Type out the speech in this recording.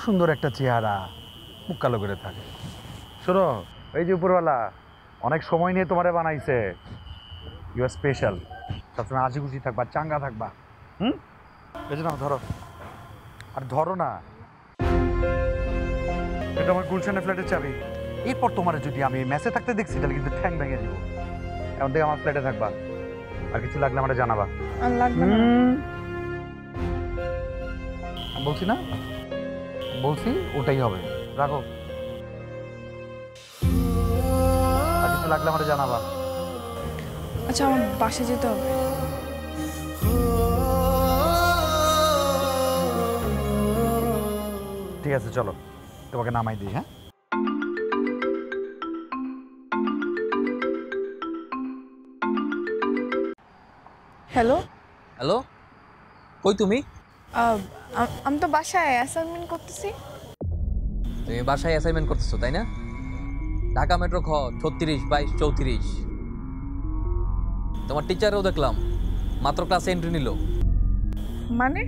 সুন্দর একটা চেহারা, মুখ কালো করে থাকে। শোনো, এই যে উপরওয়ালা অনেক সময় নিয়ে তোমারে বানাইছে, ইউ আর স্পেশাল। সবসময় হাসি খুশি থাকবা, চাঙ্গা থাকবা। এই যে নাও, ধরো। আর ধরো না, এটা আমার গুলশানের ফ্ল্যাটের চাবি। এরপর তোমার যদি আমি মেসে থাকতে দেখছি তাহলে কিন্তু ঠ্যাং ভেঙে দিব। এখন থেকে আমার ফ্ল্যাটে থাকবা, আর কিছু লাগলে আমাকে জানাবা। আর লাগবে না। বলছি না, বলছি ওটাই হবে। রাখো, আর কিছু লাগলে আমাকে জানাবা। আচ্ছা, আমার বাসে যেতে হবে। ঠিক আছে, চলো তোমাকে নামাই দিই। হ্যাঁ, হ্যালো, হ্যালো, কই তুমি? আমি তো বাসায় অ্যাসাইনমেন্ট করতেছি। তুমি বাসায় অ্যাসাইনমেন্ট করতেছো তাই না? ঢাকা মেট্রো খ 36, 22, 34। তোমার টিচারও দেখলাম মাত্র ক্লাসে এন্ট্রি নিল। মানে